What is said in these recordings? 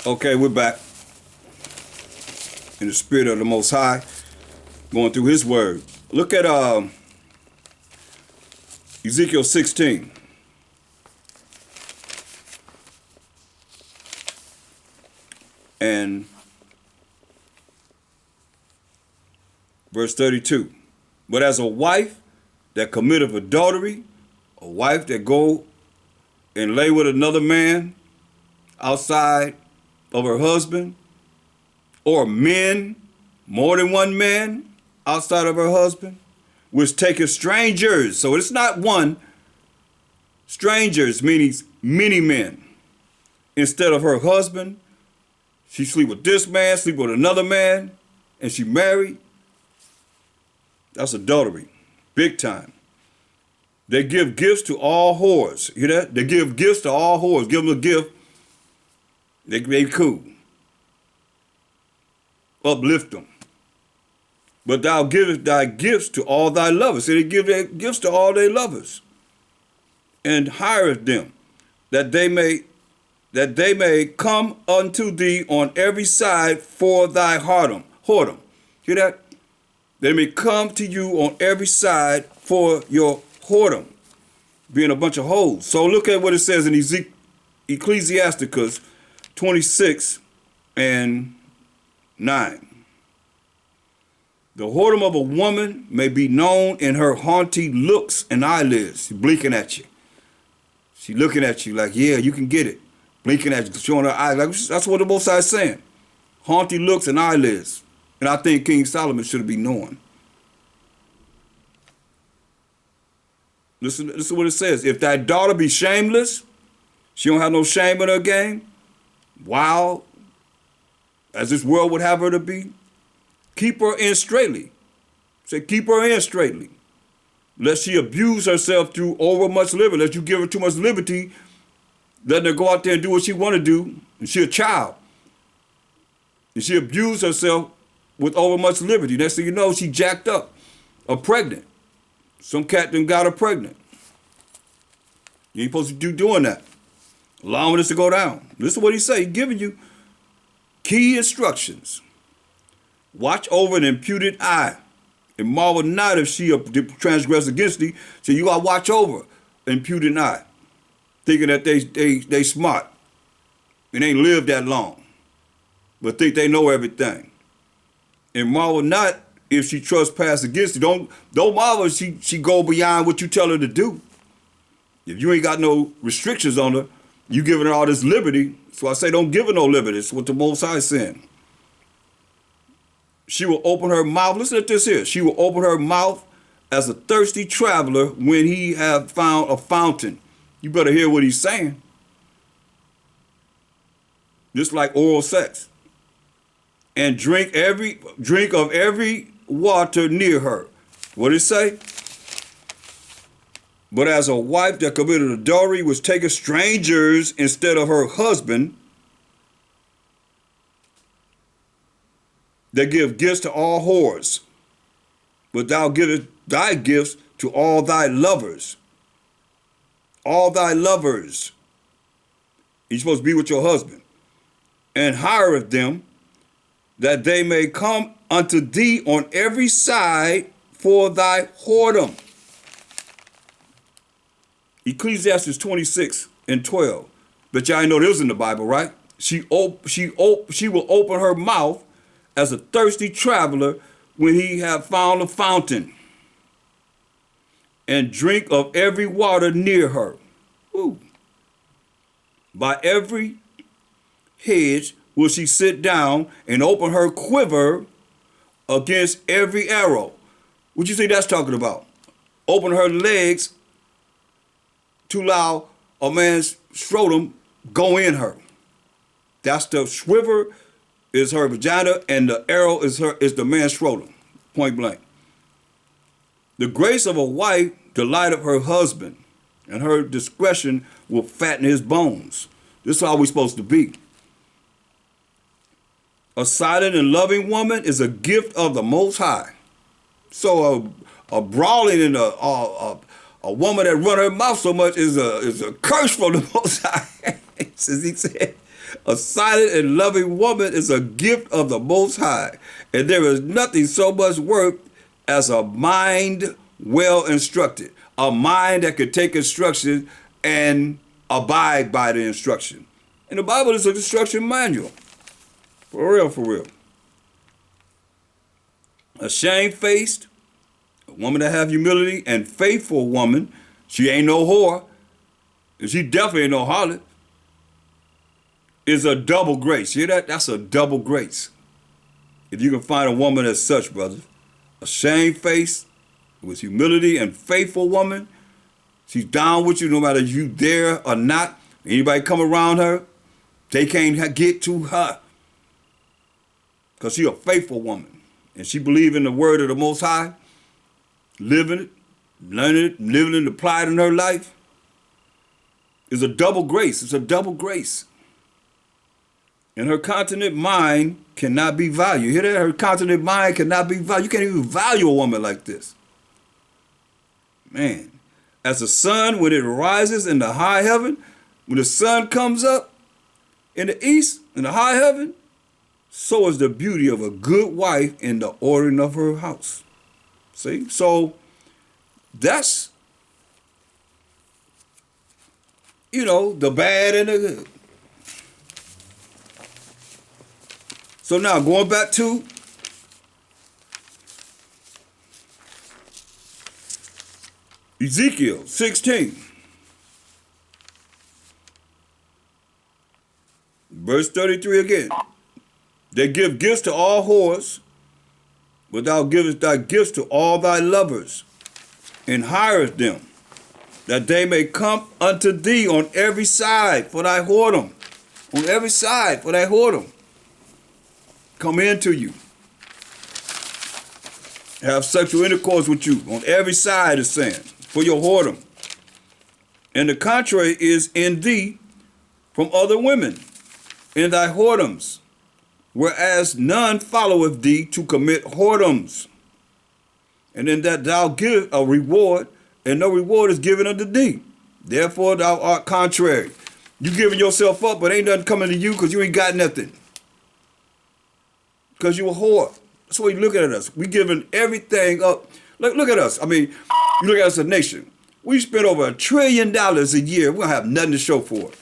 Okay, we're back in the spirit of the Most High, going through His Word. Look at Ezekiel 16. And verse 32. But as a wife that committeth adultery, a wife that go and lay with another man outside of her husband, or men, more than one man outside of her husband, which taketh strangers. So it's not one, strangers, meaning many men. Instead of her husband, she sleep with this man, sleep with another man, and she married. That's adultery, big time. They give gifts to all whores. Hear that? They give gifts to all whores. Give them a gift. They cool. Uplift them. But thou givest thy gifts to all thy lovers. So they give their gifts to all their lovers. And hireth them, that they may come unto thee on every side for thy whoredom. Hear that? They may come to you on every side for your whoredom, being a bunch of hoes. So look at what it says in Ecclesiasticus 26 and 9. The whoredom of a woman may be known in her haughty looks and eyelids. She's blinking at you. She looking at you like, yeah, you can get it. Blinking at you, showing her eyes. Like, that's what the Most High is saying. Haughty looks and eyelids. And I think King Solomon should be knowing. Listen to what it says. If thy daughter be shameless, she don't have no shame in her game, wild, as this world would have her to be, keep her in straitly. Say, keep her in straitly. Lest she abuse herself through overmuch liberty. Lest you give her too much liberty, letting her go out there and do what she want to do. And she a child. And she abused herself with overmuch liberty. Next thing you know, she jacked up or pregnant. Some cat done got her pregnant. You ain't supposed to be doing that. Allowing this to go down. Listen to what he say. He giving you key instructions. Watch over an imputed eye, and marvel not if she transgress against thee. So you gotta watch over an imputed eye, thinking that they smart and ain't lived that long, but think they know everything. And marvel not if she trespass against you. Don't marvel if she go beyond what you tell her to do. If you ain't got no restrictions on her, you giving her all this liberty. So I say don't give her no liberty. It's what the Most High is saying. She will open her mouth. Listen to this here. She will open her mouth as a thirsty traveler when he have found a fountain. You better hear what he's saying. Just like oral sex. And drink of every water near her. What did it say? But as a wife that committed adultery, which taketh strangers instead of her husband, that give gifts to all whores, but thou givest thy gifts to all thy lovers. All thy lovers. You're supposed to be with your husband. And hireth them, that they may come unto thee on every side for thy whoredom. Ecclesiastes 26 and 12. But y'all know this in the Bible, right? She will open her mouth as a thirsty traveler when he have found a fountain, and drink of every water near her. Ooh. By every hedge will she sit down and open her quiver against every arrow. What you think that's talking about? Open her legs to allow a man's scrotum go in her. That's the quiver is her vagina, and the arrow is the man's scrotum, point blank. The grace of a wife delighteth her husband, and her discretion will fatten his bones. This is how we're supposed to be. A silent and loving woman is a gift of the Most High. So a brawling and a woman that run her mouth so much is a curse from the Most High. Since he said, a silent and loving woman is a gift of the Most High, and there is nothing so much worth as a mind well instructed, a mind that could take instruction and abide by the instruction. And the Bible is an instruction manual. For real, for real. A shamefaced, a woman that have humility, and faithful woman, she ain't no whore, and she definitely ain't no harlot, is a double grace. You hear that? That's a double grace. If you can find a woman as such, brothers, a shamefaced, with humility and faithful woman, she's down with you no matter you there or not. Anybody come around her, they can't get to her. Because she's a faithful woman. And she believes in the word of the Most High, living it, learning it, living it, applied in her life. Is a double grace. It's a double grace. And her continent mind cannot be valued. You hear that? Her continent mind cannot be valued. You can't even value a woman like this. Man, as the sun, when it rises in the high heaven, when the sun comes up in the east, in the high heaven, so is the beauty of a good wife in the ordering of her house. See? So that's, the bad and the good. So now going back to Ezekiel 16, verse 33 again. They give gifts to all whores, but thou givest thy gifts to all thy lovers, and hirest them, that they may come unto thee on every side for thy whoredom. On every side for thy whoredom. Come into you. Have sexual intercourse with you. On every side is saying, for your whoredom. And the contrary is in thee from other women, in thy whoredoms, whereas none followeth thee to commit whoredoms. And in that thou give a reward, and no reward is given unto thee. Therefore thou art contrary. You giving yourself up, but ain't nothing coming to you because you ain't got nothing. Because you a whore. That's why you look at us. We giving everything up. Look at us. I mean, you look at us as a nation. We spend over $1 trillion a year. We don't have nothing to show for it.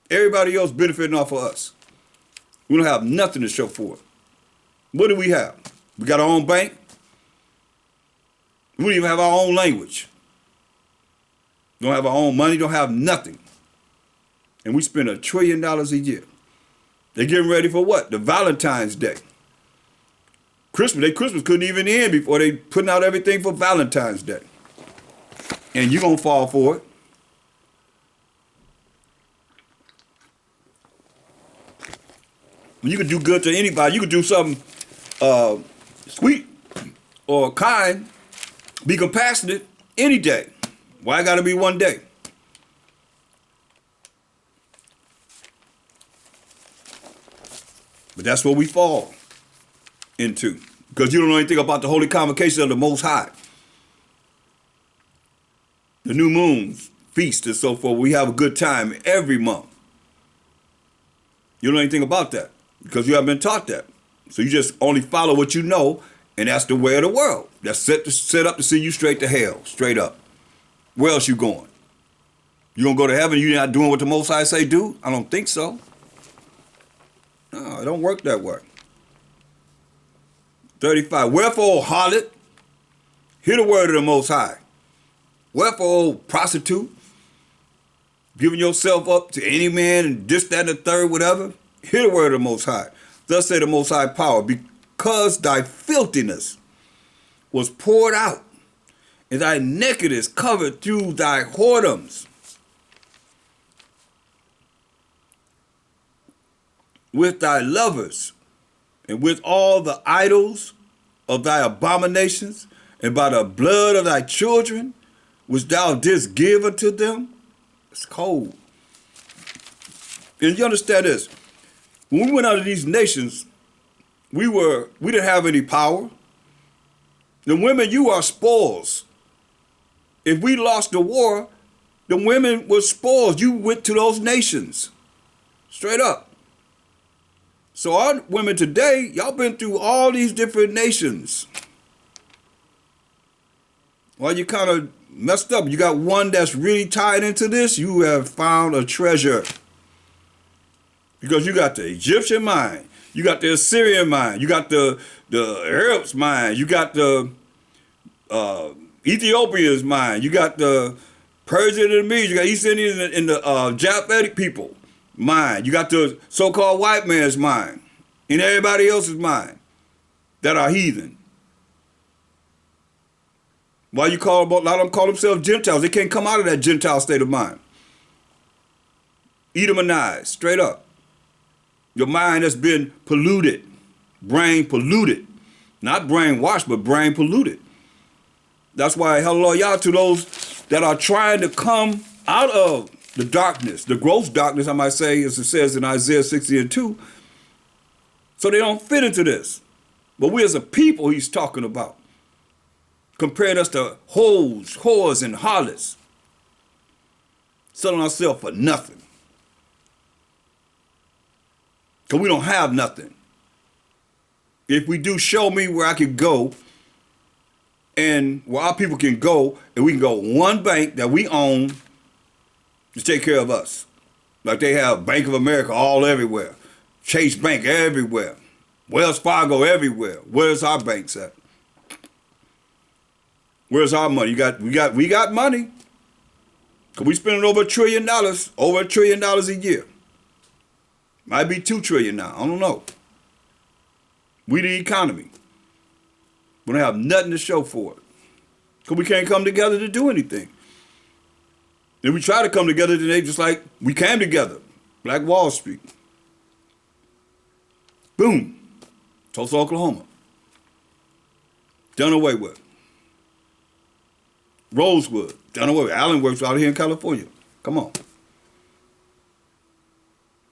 Everybody else benefiting off of us. We don't have nothing to show for it. What do we have? We got our own bank. We don't even have our own language. Don't have our own money. Don't have nothing. And we spend $1 trillion a year. They're getting ready for what? The Valentine's Day. Christmas couldn't even end before they putting out everything for Valentine's Day. And you're going to fall for it. You could do good to anybody. You could do something sweet or kind, be compassionate any day. Why got to be one day? But that's what we fall into. Because you don't know anything about the holy convocation of the Most High. The new moons, feast, and so forth. We have a good time every month. You don't know anything about that because you haven't been taught that. So you just only follow what you know, and that's the way of the world. That's set up to send you straight to hell, straight up. Where else you going? You gonna go to heaven? You're not doing what the Most High say do? I don't think so. No, it don't work that way. 35. Wherefore, O harlot, hear the word of the Most High. Wherefore, O prostitute, giving yourself up to any man and this, that, and the third, whatever, hear the word of the Most High. Thus say the Most High power, because thy filthiness was poured out, and thy nakedness covered through thy whoredoms, with thy lovers, and with all the idols of thy abominations, and by the blood of thy children, which thou didst give unto them. It's cold. And you understand this. When we went out of these nations, we didn't have any power. The women, you are spoils. If we lost the war, The women were spoiled. You went to those nations. Straight up. So our women today, y'all been through all these different nations. Well, you kind of messed up. You got one that's really tied into this. You have found a treasure. Because you got the Egyptian mind. You got the Assyrian mind. You got the Arabs mind. You got the Ethiopians mind. You got the Persian and Medes. You got East Indians and the Japhetic people mind. You got the so-called white man's mind. And everybody else's mind that are heathen. Why you call them, a lot of them call themselves Gentiles. They can't come out of that Gentile state of mind. Edomanized, straight up. Your mind has been polluted, brain polluted. Not brainwashed, but brain polluted. That's why hallelujah to those that are trying to come out of the darkness, the gross darkness, I might say, as it says in Isaiah 60:2, so they don't fit into this. But we as a people he's talking about, comparing us to hoes, whores, and harlots, selling ourselves for nothing. Because we don't have nothing. If we do, show me where I can go and where our people can go, and we can go one bank that we own to take care of us. Like they have Bank of America all everywhere. Chase Bank everywhere. Wells Fargo everywhere. Where's our banks at? Where's our money? We got money. Cause we spending over $1 trillion, over $1 trillion a year. Might be $2 trillion now. I don't know. We the economy. We don't have nothing to show for it. Because we can't come together to do anything. If we try to come together today, just like we came together. Black Wall Street. Boom. Tulsa, Oklahoma. Done away with. Rosewood. Done away with. Allen Works out here in California. Come on.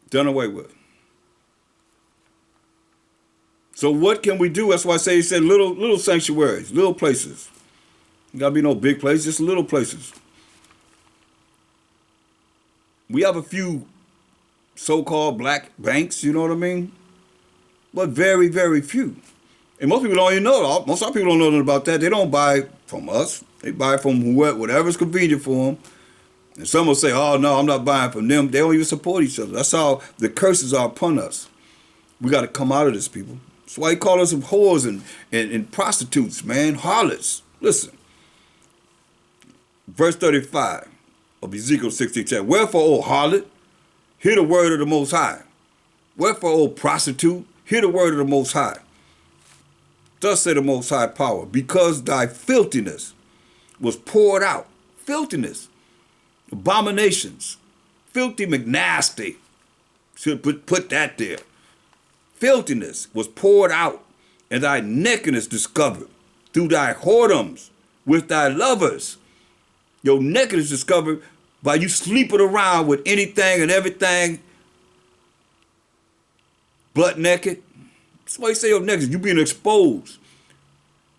Done away with. So what can we do? That's why I say he said little sanctuaries, little places. You gotta be no big place, just little places. We have a few so-called black banks, you know what I mean? But very, very few. And most people don't even know. Most of our people don't know nothing about that. They don't buy from us. They buy from whatever's convenient for them. And some will say, oh, no, I'm not buying from them. They don't even support each other. That's how the curses are upon us. We got to come out of this, people. That's why he called us whores and prostitutes, man, harlots. Listen. Verse 35 of Ezekiel 16:10. Wherefore, O harlot, hear the word of the Most High. Wherefore, O prostitute, hear the word of the Most High. Thus say the Most High Power, because thy filthiness was poured out. Filthiness. Abominations. Filthy McNasty. Should put that there. Filthiness was poured out, and thy nakedness discovered through thy whoredoms with thy lovers. Your nakedness discovered by you sleeping around with anything and everything butt naked. That's why you say your nakedness. You being exposed.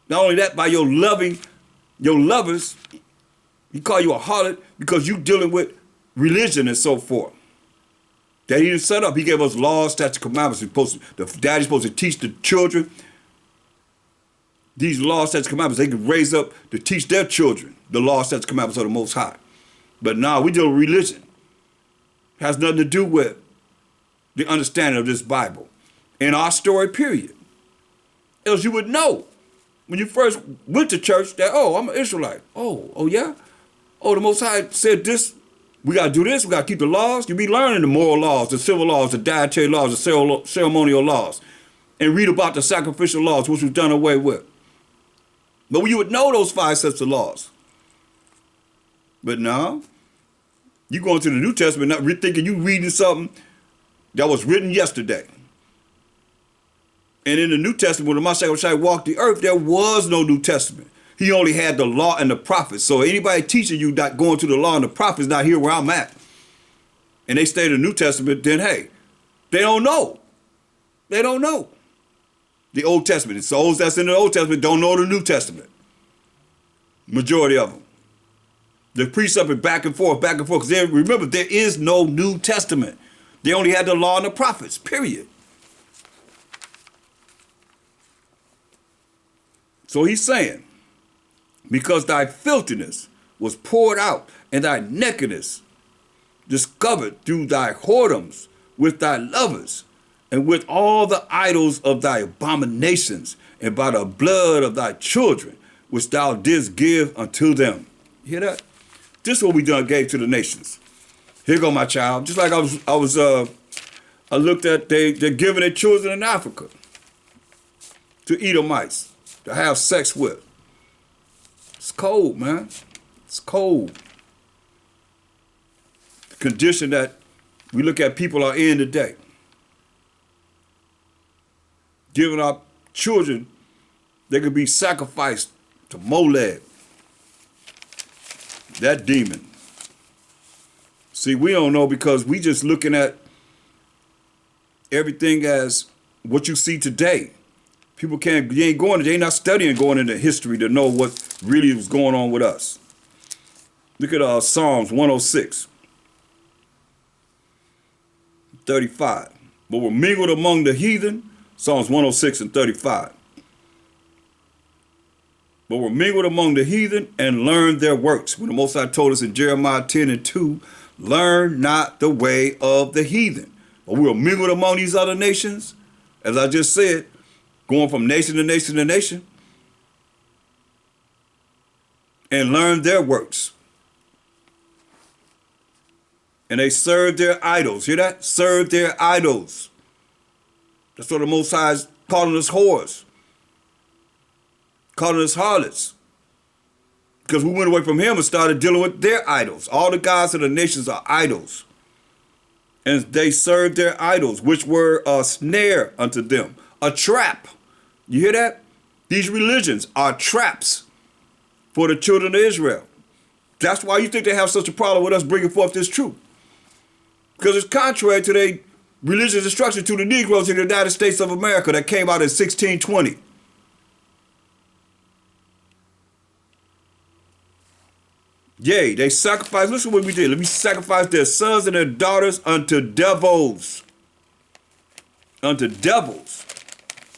Not only that, by your lovers, he call you a harlot because you dealing with religion and so forth. That he didn't set up. He gave us laws, statutes, commandments. The daddy's supposed to teach the children these laws, statutes, commandments. They can raise up to teach their children the laws, statutes, commandments of the Most High. But now we deal with religion. It has nothing to do with the understanding of this Bible. In our story, period. Else you would know when you first went to church that, oh, I'm an Israelite. Oh yeah? Oh, the Most High said this. We got to do this. We got to keep the laws. You be learning the moral laws, the civil laws, the dietary laws, the ceremonial laws, and read about the sacrificial laws, which was done away with. But you would know those 5 sets of laws. But now, you go into the New Testament not thinking you reading something that was written yesterday. And in the New Testament, when the Messiah walked the earth, there was no New Testament. He only had the law and the prophets. So anybody teaching you not going to the law and the prophets not here where I'm at, and they stay in the New Testament, then hey, they don't know. They don't know the Old Testament. The souls that's in the Old Testament don't know the New Testament. Majority of them. The precept is back and forth, back and forth. Because remember, there is no New Testament. They only had the law and the prophets, period. So he's saying, because thy filthiness was poured out, and thy nakedness discovered through thy whoredoms with thy lovers, and with all the idols of thy abominations, and by the blood of thy children, which thou didst give unto them. You hear that? This is what we done gave to the nations. Here go my child. Just like I looked at they're giving their children in Africa to Edomites to have sex with. It's cold, man. It's cold. The condition that we look at people are in today. Giving our children, they could be sacrificed to Molech, that demon. See, we don't know because we just looking at everything as what you see today. People they not studying going into history to know what really was going on with us. Look at Psalms 106, 35. But were mingled among the heathen, Psalms 106 and 35. But were mingled among the heathen and learned their works. When the Most High told us in Jeremiah 10 and 2, learn not the way of the heathen. But we were mingled among these other nations, as I just said, going from nation to nation to nation, and learned their works. And they served their idols. Hear that? Served their idols. That's what the Most High is calling us whores, calling us harlots. Because we went away from him and started dealing with their idols. All the gods of the nations are idols. And they served their idols, which were a snare unto them, a trap. You hear that? These religions are traps for the children of Israel. That's why you think they have such a problem with us bringing forth this truth. Because it's contrary to their religious instruction to the Negroes in the United States of America that came out in 1620. Yea, they sacrificed, listen to what we did. Let me sacrifice their sons and their daughters unto devils. Unto devils.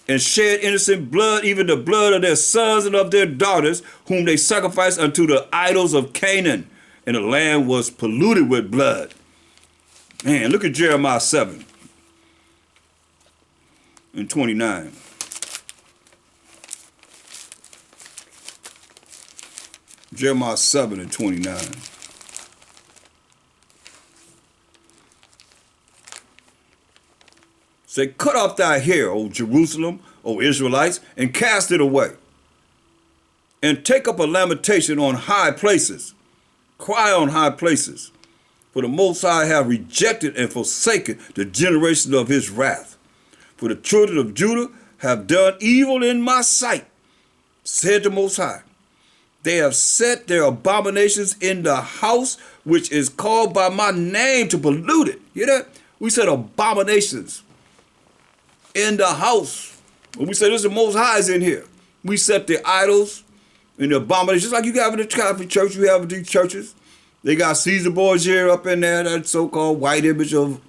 And shed innocent blood, even the blood of their sons and of their daughters, whom they sacrificed unto the idols of Canaan. And the land was polluted with blood. Man, look at Jeremiah 7 and 29. Jeremiah 7 and 29. Say, cut off thy hair, O Jerusalem, O Israelites, and cast it away. And take up a lamentation on high places. Cry on high places. For the Most High have rejected and forsaken the generation of his wrath. For the children of Judah have done evil in my sight, said the Most High. They have set their abominations in the house which is called by my name to pollute it. You hear that? We said abominations in the house. When we said this, the Most High is in here. We set the idols and the abominations, just like you have in the Catholic Church, you have in these churches. They got Caesar Borgia up in there, that so-called white image of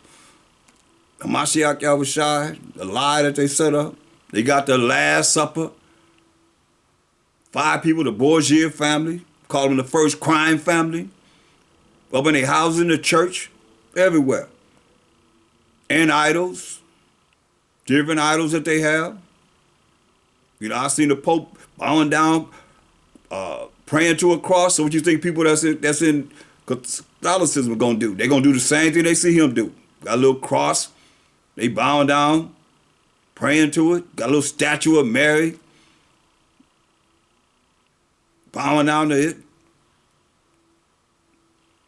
Mashiach Yahushua, the lie that they set up. They got the Last Supper. 5 people, the Borgia family, call them the first crime family. Up in their houses in the church, everywhere. And idols, different idols that they have. You know, I seen the Pope bowing down, praying to a cross. So what you think people that's in Catholicism are gonna do? They're gonna do the same thing they see him do. Got a little cross, they bowing down, praying to it. Got a little statue of Mary, bowing down to it.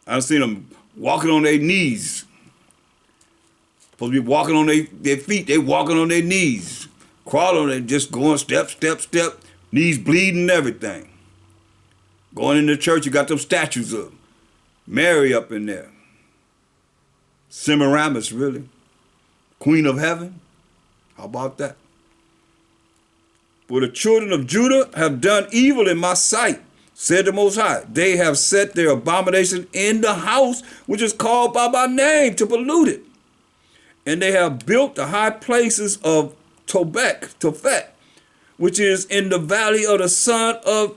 I've seen them walking on their knees. Supposed to be walking on their feet. They walking on their knees. Crawling and just going step, step, step. Knees bleeding and everything. Going into church, you got them statues of Mary up in there. Semiramis, really. Queen of heaven. How about that? For the children of Judah have done evil in my sight, said the Most High, they have set their abomination in the house which is called by my name to pollute it. And they have built the high places of Tophet, which is in the valley of the son of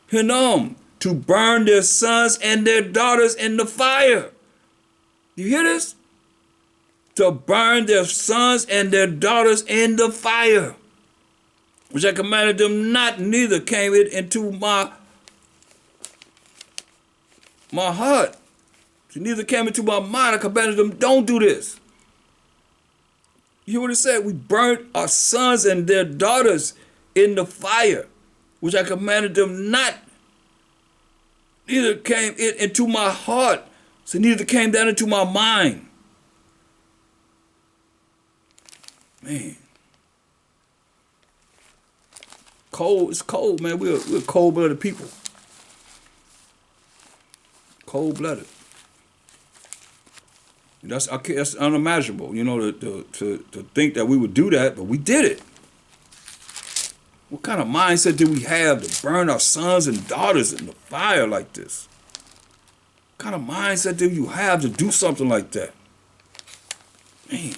Hinnom, to burn their sons and their daughters in the fire. You hear this? To burn their sons and their daughters in the fire, which I commanded them not, neither came it into my heart. Neither came into my mind. I commanded them, don't do this. You hear what it said? We burnt our sons and their daughters in the fire, which I commanded them not. Neither came it into my heart. So neither came that into my mind. Man. Cold, it's cold, man. We're cold-blooded people. Cold-blooded. That's unimaginable, you know, to think that we would do that, but we did it. What kind of mindset did we have to burn our sons and daughters in the fire like this? What kind of mindset do you have to do something like that? Man.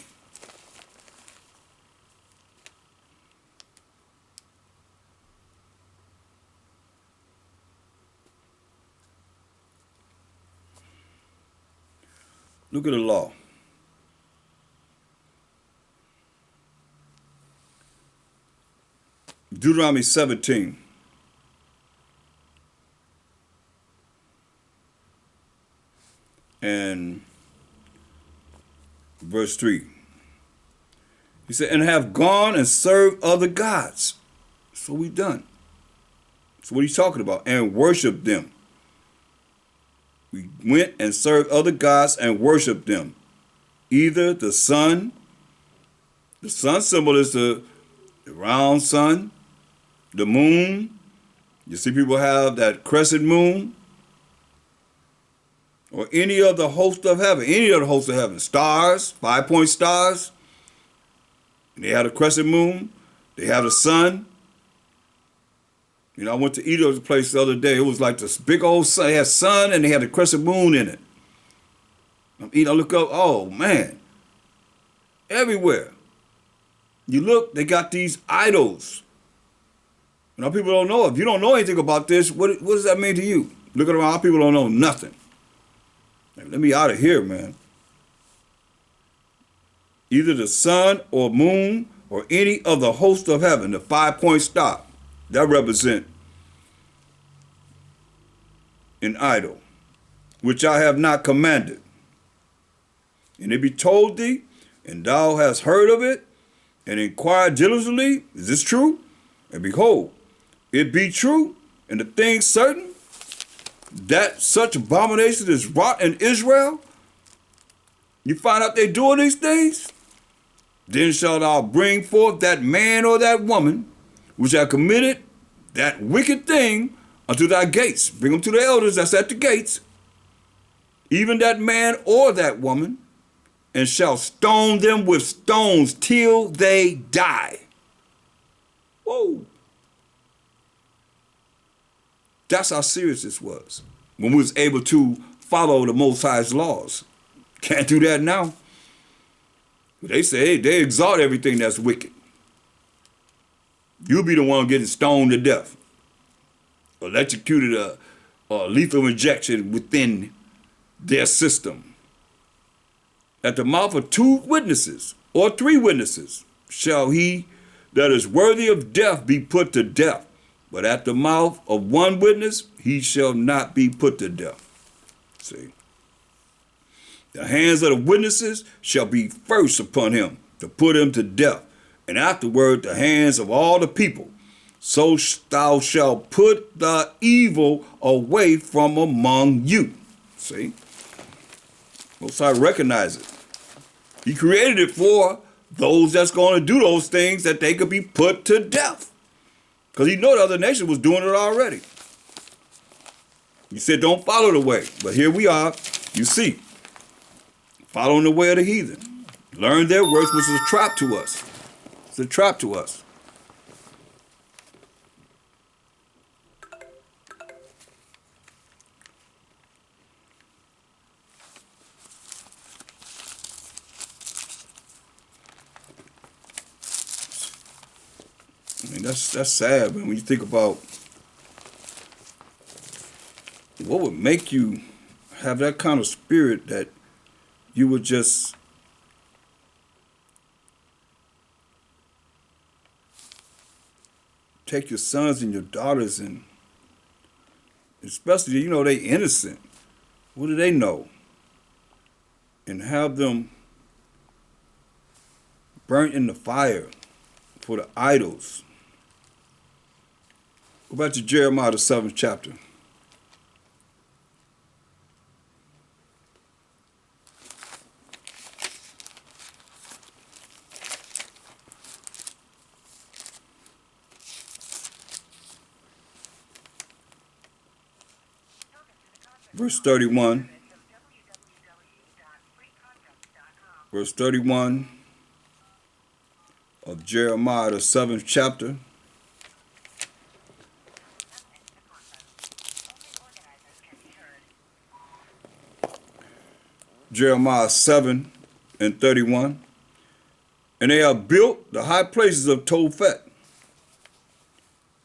Look at the law. Deuteronomy 17. And verse 3. He said, and have gone and served other gods. That's what we've done. That's what he's talking about. And worshiped them. We went and served other gods and worshiped them. Either the sun symbol is the round sun, the moon. You see people have that crescent moon. Or any of the host of heaven, stars, 5-point stars. And they have a crescent moon. They have the sun. You know, I went to Idolotry place the other day. It was like this big old sun. They had sun and they had a crescent moon in it. I look up, oh man. Everywhere. You look, they got these idols. You know, people don't know. If you don't know anything about this, what does that mean to you? Looking around, people don't know nothing. Man, let me out of here, man. Either the sun or moon or any of the host of heaven, the 5-point star. That represent an idol, which I have not commanded. And it be told thee, and thou hast heard of it, and inquired diligently, is this true? And behold, it be true, and the thing certain, that such abomination is wrought in Israel. You find out they doing these things, then shalt thou bring forth that man or that woman, which have committed that wicked thing unto thy gates. Bring them to the elders that's at the gates, even that man or that woman, and shall stone them with stones till they die. Whoa. That's how serious this was when we was able to follow the Most High's laws. Can't do that now. They say, hey, they exalt everything that's wicked. You'll be the one getting stoned to death, electrocuted, or lethal injection within their system. At the mouth of 2 witnesses or 3 witnesses shall he that is worthy of death be put to death. But at the mouth of 1 witness he shall not be put to death. See? The hands of the witnesses shall be first upon him to put him to death, and afterward the hands of all the people. So thou shalt put the evil away from among you. See? Most High recognize it. He created it for those that's going to do those things, that they could be put to death. Because he know the other nation was doing it already. He said, don't follow the way. But here we are, you see, following the way of the heathen. Learn their works, which is a trap to us. It's a trap to us. And that's sad, man, when you think about what would make you have that kind of spirit that you would just take your sons and your daughters, and especially, they innocent. What do they know? And have them burnt in the fire for the idols. Go back to Jeremiah, the 7th chapter. Verse 31. Verse 31 of Jeremiah, the 7th chapter. Jeremiah 7 and 31. And they have built the high places of Tophet,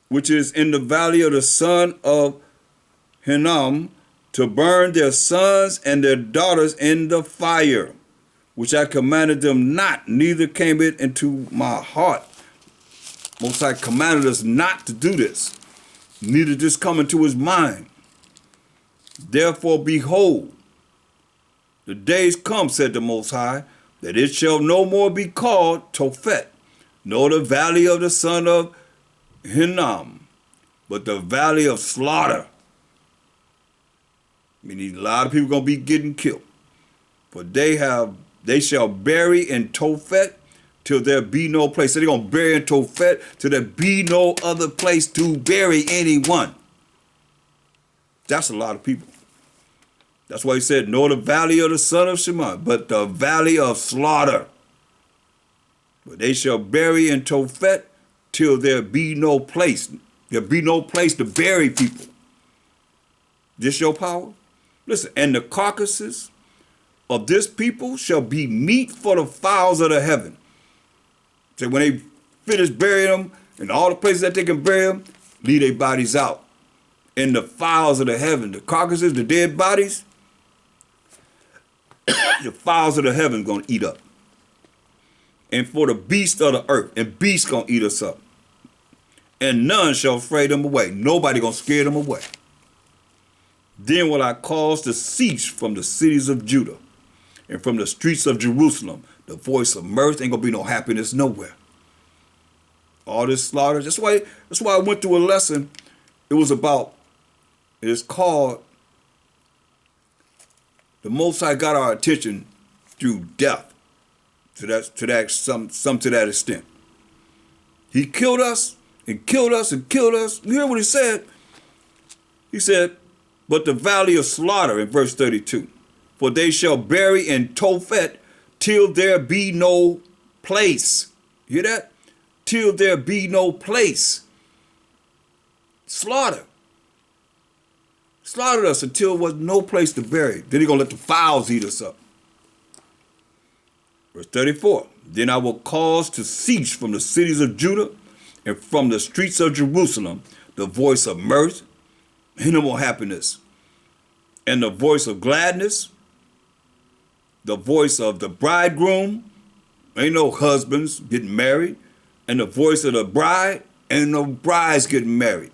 which is in the valley of the son of Hinnom, to burn their sons and their daughters in the fire, which I commanded them not, neither came it into my heart. Most High commanded us not to do this, neither this come into his mind. Therefore, behold, the days come, said the Most High, that it shall no more be called Tophet, nor the valley of the son of Hinnom, but the valley of slaughter. Meaning a lot of people going to be getting killed. For they shall bury in Tophet till there be no place. So they're going to bury in Tophet till there be no other place to bury anyone. That's a lot of people. That's why he said, nor the valley of the son of Shema, but the valley of slaughter. But they shall bury in Tophet till there be no place. There be no place to bury people. This your power? Listen, and the carcasses of this people shall be meat for the fowls of the heaven. So when they finish burying them, in all the places that they can bury them, leave their bodies out. And the fowls of the heaven, the carcasses, the dead bodies, the fowls of the heaven going to eat up. And for the beasts of the earth, and beasts going to eat us up. And none shall fray them away. Nobody going to scare them away. Then will I cause to cease from the cities of Judah and from the streets of Jerusalem the voice of mirth. Ain't gonna be no happiness nowhere. All this slaughter. That's why I went through a lesson. It's called The Most High got our attention through death. To that extent. He killed us and killed us and killed us. You hear what he said? He said, but the valley of slaughter in verse 32. For they shall bury in Tophet till there be no place. You hear that? Till there be no place. Slaughter. Slaughtered us until there was no place to bury. Then he's going to let the fowls eat us up. Verse 34. Then I will cause to cease from the cities of Judah and from the streets of Jerusalem the voice of mirth, and no more happiness, and the voice of gladness, the voice of the bridegroom, ain't no husbands getting married, and the voice of the bride, ain't no brides getting married.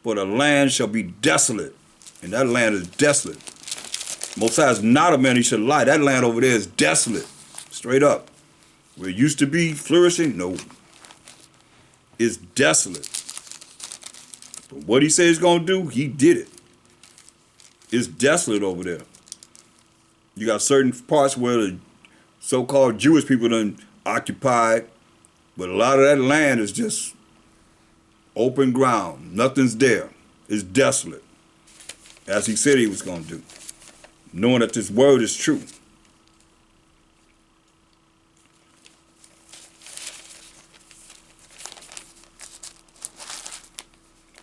For the land shall be desolate, and that land is desolate. Most High is not a man he should lie. That land over there is desolate, straight up. Where it used to be flourishing, no. It's desolate. But what he said he's going to do, he did it. It's desolate over there. You got certain parts where the so-called Jewish people done occupied, but a lot of that land is just open ground. Nothing's there. It's desolate. As he said he was going to do. Knowing that this word is true.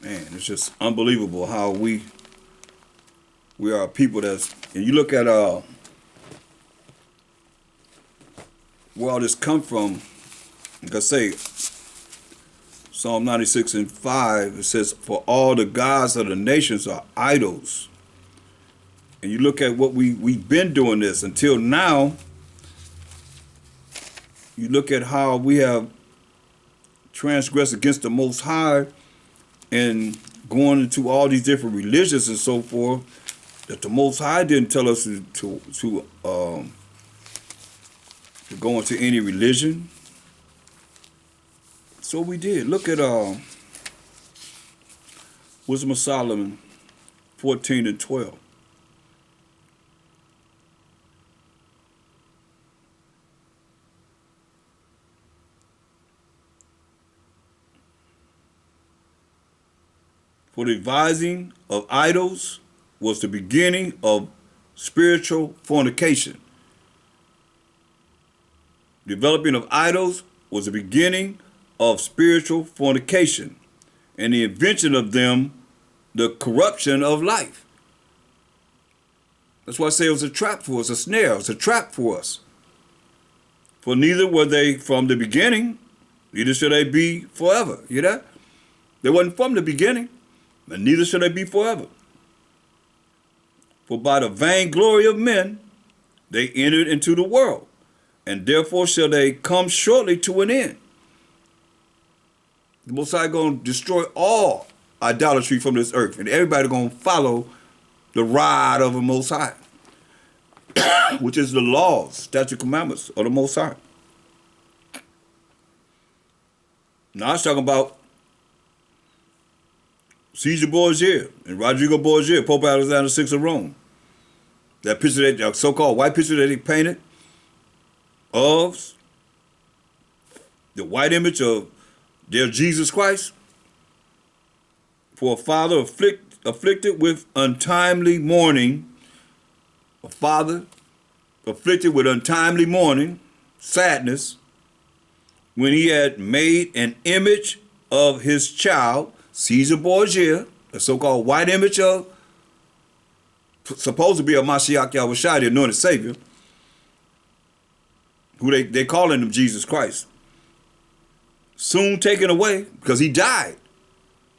Man, it's just unbelievable how we are people that's, and you look at where all this come from, like I say, Psalm 96:5, it says, for all the gods of the nations are idols. And you look at what we've been doing this until now. You look at how we have transgressed against the Most High and going into all these different religions and so forth, that the Most High didn't tell us to go into any religion. So we did. Look at Wisdom of Solomon 14:12. For the devising of idols was the beginning of spiritual fornication. Developing of idols was the beginning of spiritual fornication, and the invention of them, the corruption of life. That's why I say it was a trap for us, a snare. It was a trap for us. For neither were they from the beginning, neither shall they be forever. You hear that? They wasn't from the beginning, and neither shall they be forever. For by the vainglory of men they entered into the world, and therefore shall they come shortly to an end. The Most High going to destroy all idolatry from this earth, and everybody going to follow the rod of the Most High, which is the laws, statute, commandments of the Most High. Now I was talking about Caesar Borgia and Rodrigo Borgia, Pope Alexander VI of Rome. That picture, that so-called white picture that he painted of the white image of their Jesus Christ, for a father afflicted with untimely mourning, a father afflicted with untimely mourning, sadness, when he had made an image of his child, Caesar Borgia, the so-called white image of, supposed to be a Mashiach Yahushua, the anointed Savior, who they calling him Jesus Christ, soon taken away because he died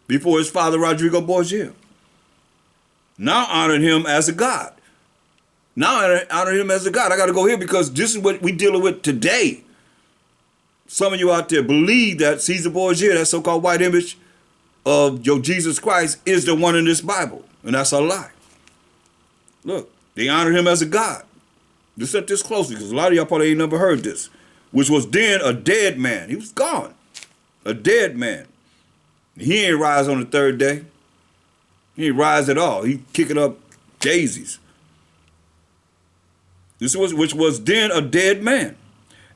before his father Rodrigo Borgia. Now honoring him as a god. Now honoring him as a god. I got to go here because this is what we dealing with today. Some of you out there believe that Caesar Borgia, that so-called white image of your Jesus Christ, is the one in this Bible, and that's a lie. Look, they honor him as a god. Listen at this closely, because a lot of y'all probably ain't never heard this. Which was then a dead man. He was gone. A dead man. He ain't rise on the third day. He ain't rise at all. He kicking up daisies. This was which was then a dead man,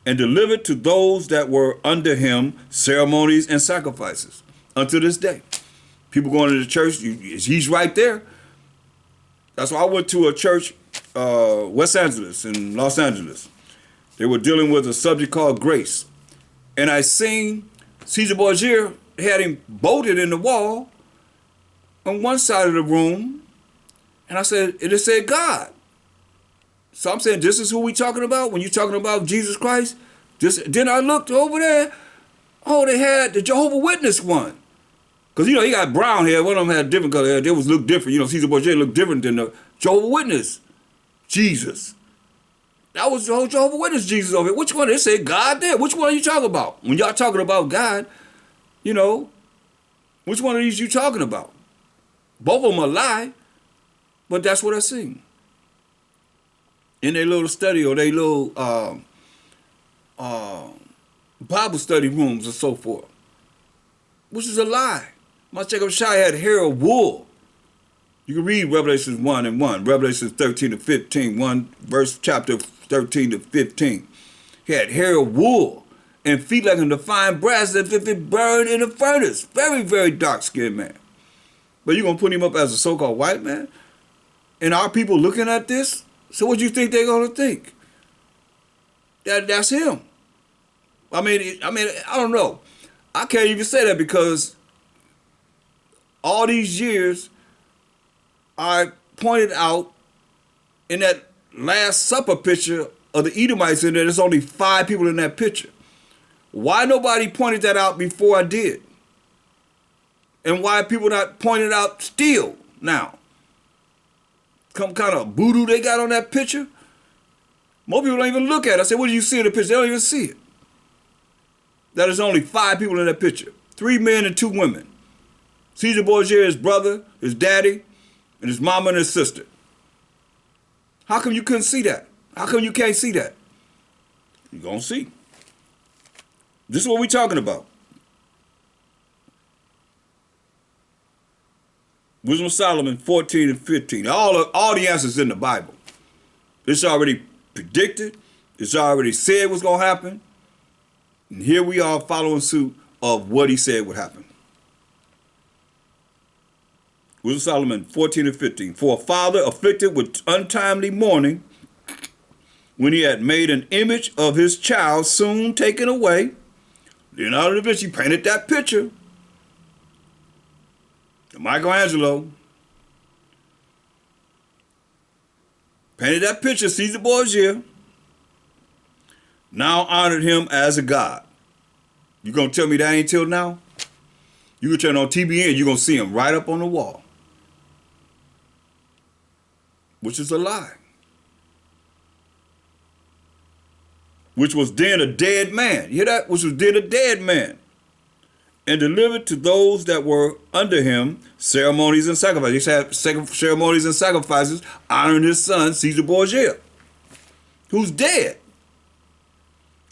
and delivered to those that were under him ceremonies and sacrifices unto this day. People going to the church, he's right there. That's why I went to a church, West Angeles, in Los Angeles. They were dealing with a subject called grace. And I seen Caesar Borgia had him bolted in the wall on one side of the room. And I said, it said God. So I'm saying, this is who we talking about when you're talking about Jesus Christ? Then I looked over there. Oh, they had the Jehovah Witness one. Because, he got brown hair. One of them had different color hair. They looked different. Caesar Borgia looked different than the Jehovah Witness Jesus. That was the whole Jehovah Witness Jesus over here. Which one? They say God there. Which one are you talking about? When y'all talking about God, which one of these you talking about? Both of them are lie, but that's what I seen. In their little study or their little Bible study rooms and so forth, which is a lie. Mashiach Shai had hair of wool. You can read Revelations 1 and 1, Revelations 13 to 15, chapter 13 to 15. He had hair of wool and feet like unto fine brass as if it burned in a furnace. Very, very dark-skinned man. But you're going to put him up as a so-called white man? And our people looking at this? So what do you think they're going to think? That's him. I mean, I don't know. I can't even say that because all these years I pointed out in that Last Supper picture of the Edomites in there, there's only 5 people in that picture. Why nobody pointed that out before I did? And why people not pointed out still now? Some kind of voodoo they got on that picture. Most people don't even look at it. I said, what do you see in the picture? They don't even see it. That is only 5 people in that picture. 3 men and 2 women. Caesar Borgia, his brother, his daddy, and his mama and his sister. How come you couldn't see that? How come you can't see that? You're going to see. This is what we're talking about. Wisdom of Solomon 14 and 15. All the answers in the Bible. It's already predicted. It's already said what's going to happen. And here we are following suit of what he said would happen. Wisdom of Solomon 14 and 15. For a father afflicted with untimely mourning, when he had made an image of his child soon taken away. Leonardo da Vinci painted that picture. Michelangelo painted that picture, Caesar Borgia, now honored him as a god. You gonna tell me that ain't till now? You can turn on TBN, you're gonna see him right up on the wall. Which is a lie. Which was then a dead man. You hear that? Which was then a dead man. And delivered to those that were under him ceremonies and sacrifices. He had ceremonies and sacrifices honoring his son, Caesar Borgia, who's dead.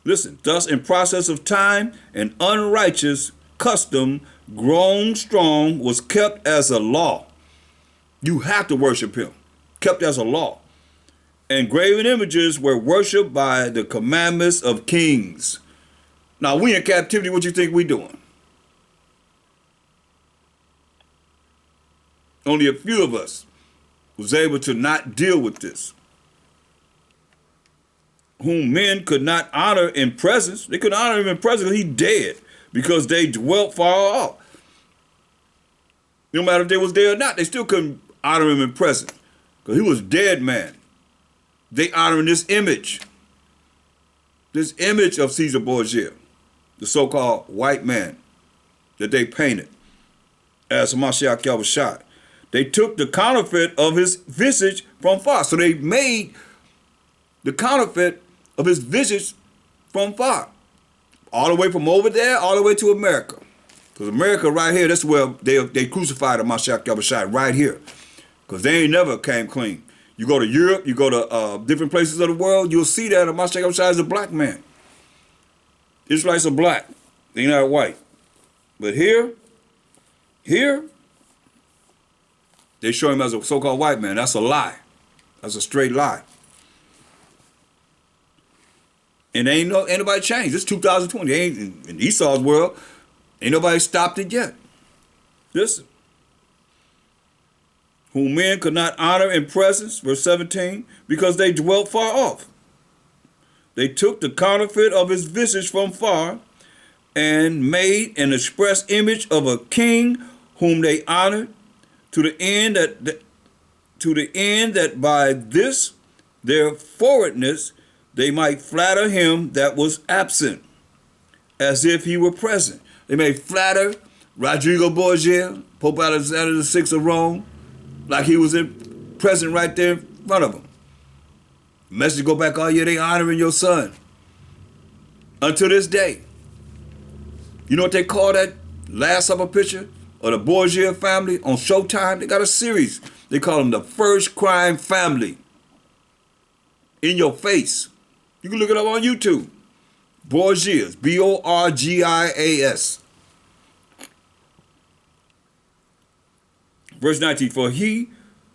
Listen, thus in process of time, an unrighteous custom grown strong was kept as a law. You have to worship him, kept as a law. And graven images were worshipped by the commandments of kings. Now we in captivity, what you think we doing? Only a few of us was able to not deal with this. Whom men could not honor in presence. They couldn't honor him in presence because he's dead. Because they dwelt far off. No matter if they was there or not, they still couldn't honor him in presence. Because he was a dead man. They honoring this image. This image of Caesar Borgia. The so-called white man that they painted as Mashiach Yahushua. They took the counterfeit of his visage from far. So they made the counterfeit of his visage from far. All the way from over there, all the way to America. Because America right here, that's where they crucified Mashiach Yahushua, right here. Because they ain't never came clean. You go to Europe, you go to different places of the world, you'll see that Mashiach Yahushua is a black man. Israelites are black. They're not white. But here, they show him as a so-called white man. That's a lie. That's a straight lie. And ain't nobody changed. It's 2020. Ain't in Esau's world. Ain't nobody stopped it yet. Listen. Whom men could not honor in presence, verse 17, because they dwelt far off. They took the counterfeit of his visage from far and made an express image of a king whom they honored, to the end that by this their forwardness they might flatter him that was absent, as if he were present. They may flatter Rodrigo Borgia, Pope Alexander VI of Rome, like he was present right there in front of them. Message go back, oh yeah, they honoring your son. Until this day. You know what they call that Last Supper picture of the Borgia family on Showtime? They got a series. They call them the First Crime Family. In your face. You can look it up on YouTube. Borgias, Borgias. Verse 19, for he,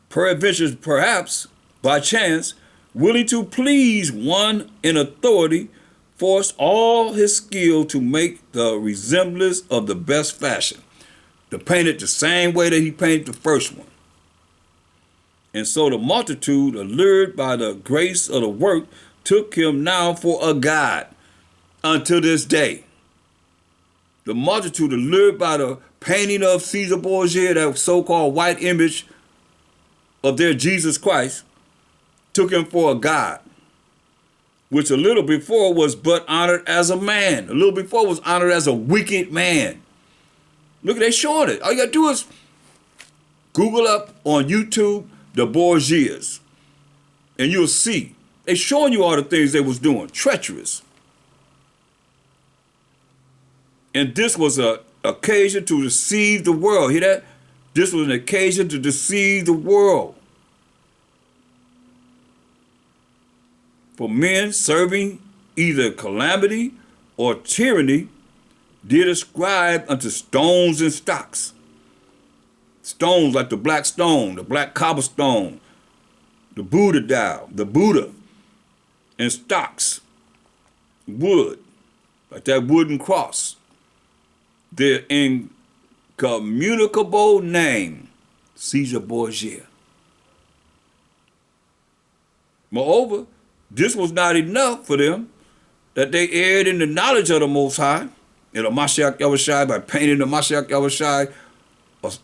peradventure, perhaps, by chance, willing to please one in authority, forced all his skill to make the resemblance of the best fashion. To paint it the same way that he painted the first one. And so the multitude, allured by the grace of the work, took him now for a god until this day. The multitude, allured by the painting of Caesar Borgia, that so-called white image of their Jesus Christ, took him for a god, which a little before was but honored as a man. A little before was honored as a wicked man. Look, they showing it. All you gotta do is Google up on YouTube the Borgias, and you'll see they showing you all the things they was doing, treacherous. And this was a occasion to deceive the world. Hear that? This was an occasion to deceive the world. For men serving either calamity or tyranny did ascribe unto stones and stocks. Stones like the black stone, the black cobblestone, the Buddha dial, the Buddha, and stocks, wood, like that wooden cross. Their incommunicable name, Caesar Borgia. Moreover, this was not enough for them that they erred in the knowledge of the Most High, and the Mashiach Yahushua, by painting the Mashiach Yahushua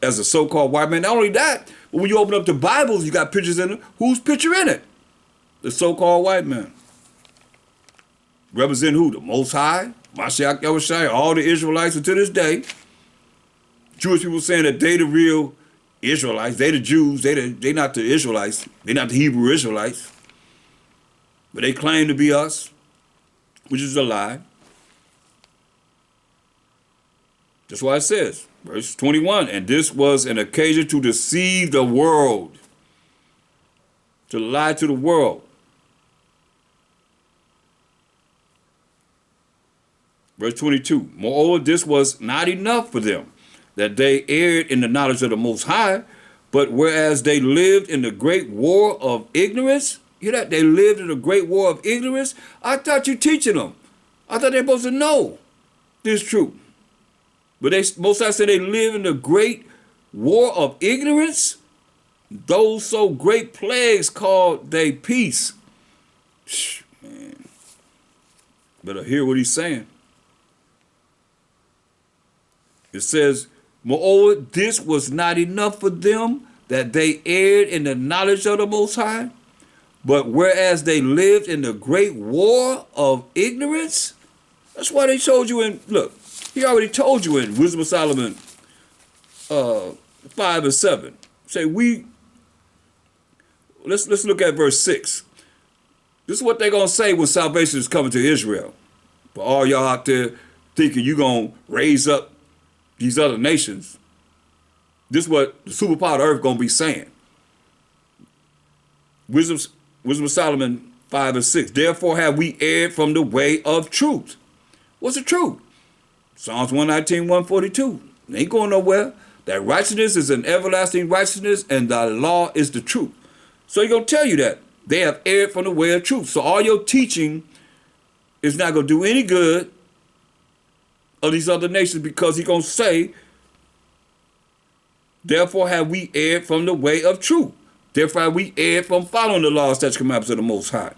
as a so-called white man. Not only that, but when you open up the Bibles, you got pictures in it. Whose picture in it? The so-called white man. Represent who? The Most High, Mashiach Yahushua, all the Israelites until this day. Jewish people saying that they the real Israelites, they the Jews, they not the Israelites, they not the Hebrew Israelites. But they claim to be us, which is a lie. That's why it says, verse 21, and this was an occasion to deceive the world, to lie to the world. Verse 22, moreover, this was not enough for them, that they erred in the knowledge of the Most High, but whereas they lived in the great war of ignorance, hear that? They lived in a great war of ignorance. I thought you teaching them. I thought they're supposed to know this truth. But Most High said they live in the great war of ignorance. Those so great plagues called they peace. Man, better hear what he's saying. It says, moreover, this was not enough for them, that they erred in the knowledge of the Most High, but whereas they lived in the great war of ignorance. That's why they told you in, look, he already told you in Wisdom of Solomon 5 and 7. Say let's look at verse 6. This is what they're gonna say when salvation is coming to Israel. For all y'all out there thinking you're gonna raise up these other nations, this is what the superpower of the earth gonna be saying. Wisdom of Solomon 5 and 6. Therefore have we erred from the way of truth. What's the truth? Psalms 119, 142. It ain't going nowhere. That righteousness is an everlasting righteousness, and the law is the truth. So he's going to tell you that. They have erred from the way of truth. So all your teaching is not going to do any good of these other nations, because he's going to say, therefore have we erred from the way of truth. Therefore have we erred from following the laws, statutes, commandments of the Most High.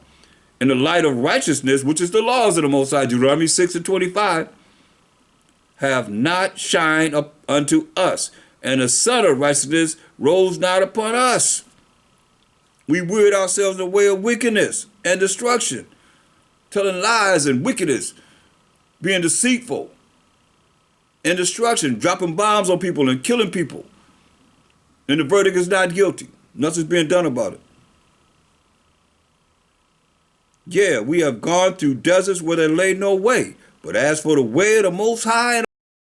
In the light of righteousness, which is the laws of the Most High, Deuteronomy 6 and 25, have not shined up unto us, and the sun of righteousness rose not upon us. We wearied ourselves in the way of wickedness and destruction, telling lies and wickedness, being deceitful, and destruction, dropping bombs on people and killing people. And the verdict is not guilty. Nothing's being done about it. Yeah, we have gone through deserts where there lay no way. But as for the way of the Most High,